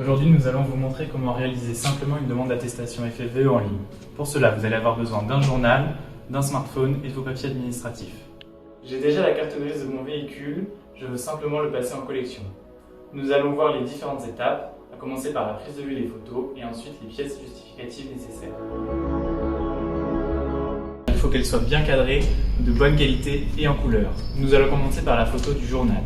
Aujourd'hui, nous allons vous montrer comment réaliser simplement une demande d'attestation FFVE en ligne. Pour cela, vous allez avoir besoin d'un journal, d'un smartphone et de vos papiers administratifs. J'ai déjà la carte grise de mon véhicule, je veux simplement le passer en collection. Nous allons voir les différentes étapes, à commencer par la prise de vue des photos et ensuite les pièces justificatives nécessaires. Il faut qu'elles soient bien cadrées, de bonne qualité et en couleur. Nous allons commencer par la photo du journal.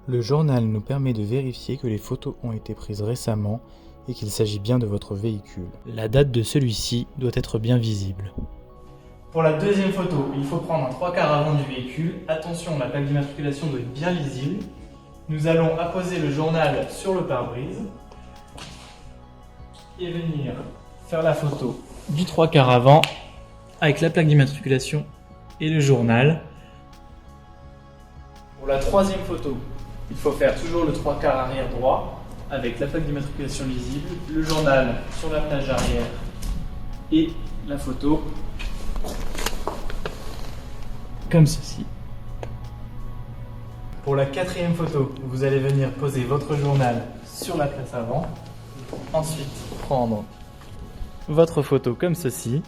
Le journal nous permet de vérifier que les photos ont été prises récemment et qu'il s'agit bien de votre véhicule. La date de celui-ci doit être bien visible. Pour la deuxième photo, il faut prendre un 3/4 avant du véhicule. Attention, la plaque d'immatriculation doit être bien lisible. Nous allons apposer le journal sur le pare-brise et venir faire la photo du 3/4 avant avec la plaque d'immatriculation et le journal. Pour la troisième photo, il faut faire toujours le 3/4 arrière droit avec la plaque d'immatriculation lisible, le journal sur la plage arrière et la photo comme ceci. Pour la quatrième photo, vous allez venir poser votre journal sur la place avant, ensuite prendre votre photo comme ceci,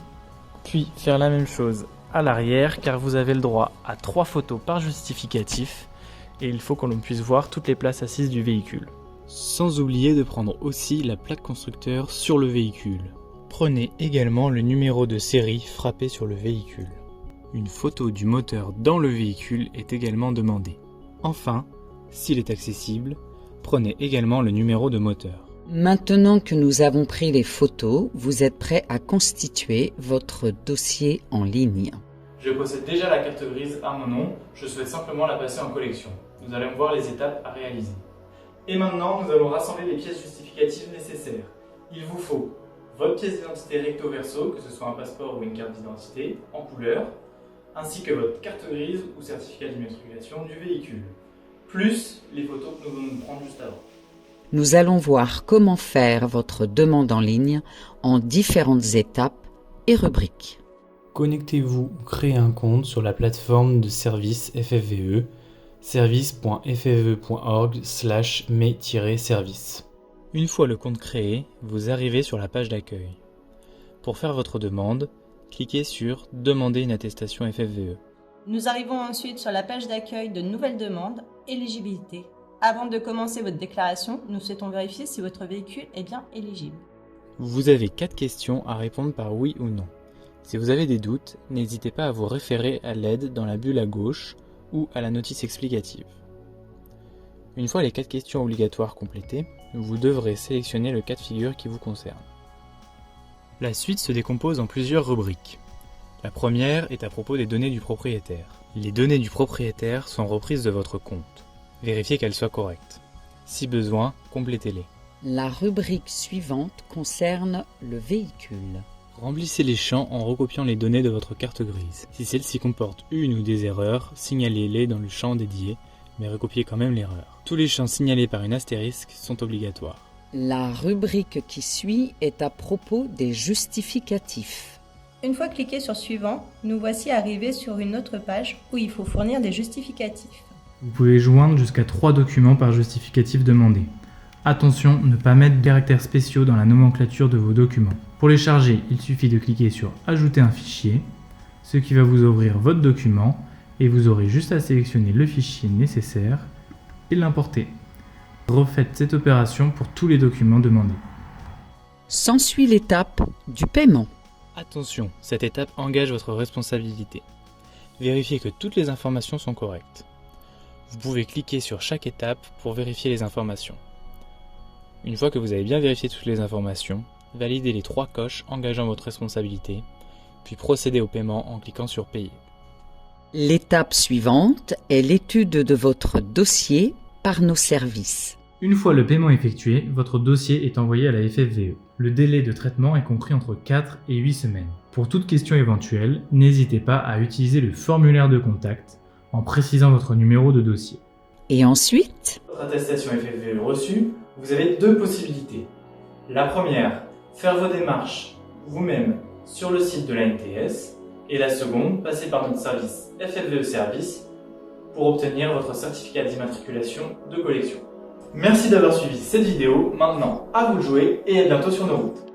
puis faire la même chose à l'arrière car vous avez le droit à 3 photos par justificatif et il faut qu'on puisse voir toutes les places assises du véhicule. Sans oublier de prendre aussi la plaque constructeur sur le véhicule. Prenez également le numéro de série frappé sur le véhicule. Une photo du moteur dans le véhicule est également demandée. Enfin, s'il est accessible, prenez également le numéro de moteur. Maintenant que nous avons pris les photos, vous êtes prêt à constituer votre dossier en ligne. Je possède déjà la carte grise à mon nom, je souhaite simplement la passer en collection. Nous allons voir les étapes à réaliser. Et maintenant, nous allons rassembler les pièces justificatives nécessaires. Il vous faut votre pièce d'identité recto verso, que ce soit un passeport ou une carte d'identité, en couleur, ainsi que votre carte grise ou certificat d'immatriculation du véhicule, plus les photos que nous venons de prendre juste avant. Nous allons voir comment faire votre demande en ligne en différentes étapes et rubriques. Connectez-vous ou créez un compte sur la plateforme de service FFVE, service.ffve.org/mes-services. Une fois le compte créé, vous arrivez sur la page d'accueil. Pour faire votre demande, cliquez sur « Demander une attestation FFVE ». Nous arrivons ensuite sur la page d'accueil de nouvelles demandes, éligibilité. Avant de commencer votre déclaration, nous souhaitons vérifier si votre véhicule est bien éligible. Vous avez 4 questions à répondre par oui ou non. Si vous avez des doutes, n'hésitez pas à vous référer à l'aide dans la bulle à gauche ou à la notice explicative. Une fois les 4 questions obligatoires complétées, vous devrez sélectionner le cas de figure qui vous concerne. La suite se décompose en plusieurs rubriques. La première est à propos des données du propriétaire. Les données du propriétaire sont reprises de votre compte. Vérifiez qu'elles soient correctes. Si besoin, complétez-les. La rubrique suivante concerne le véhicule. Remplissez les champs en recopiant les données de votre carte grise. Si celle-ci comporte une ou des erreurs, signalez-les dans le champ dédié, mais recopiez quand même l'erreur. Tous les champs signalés par une astérisque sont obligatoires. La rubrique qui suit est à propos des justificatifs. Une fois cliqué sur Suivant, nous voici arrivés sur une autre page où il faut fournir des justificatifs. Vous pouvez joindre jusqu'à 3 documents par justificatif demandé. Attention, ne pas mettre de caractères spéciaux dans la nomenclature de vos documents. Pour les charger, il suffit de cliquer sur « Ajouter un fichier », ce qui va vous ouvrir votre document et vous aurez juste à sélectionner le fichier nécessaire et l'importer. Refaites cette opération pour tous les documents demandés. S'ensuit l'étape du paiement. Attention, cette étape engage votre responsabilité. Vérifiez que toutes les informations sont correctes. Vous pouvez cliquer sur chaque étape pour vérifier les informations. Une fois que vous avez bien vérifié toutes les informations, validez les 3 coches engageant votre responsabilité, puis procédez au paiement en cliquant sur Payer. L'étape suivante est l'étude de votre dossier par nos services. Une fois le paiement effectué, votre dossier est envoyé à la FFVE. Le délai de traitement est compris entre 4 et 8 semaines. Pour toute question éventuelle, n'hésitez pas à utiliser le formulaire de contact en précisant votre numéro de dossier. Et ensuite, Votre attestation FFVE reçue, vous avez 2 possibilités. La première, faire vos démarches vous-même sur le site de l'ANTS, et la seconde, passer par notre service FFVE Service pour obtenir votre certificat d'immatriculation de collection. Merci d'avoir suivi cette vidéo. Maintenant, à vous de jouer et à bientôt sur nos routes.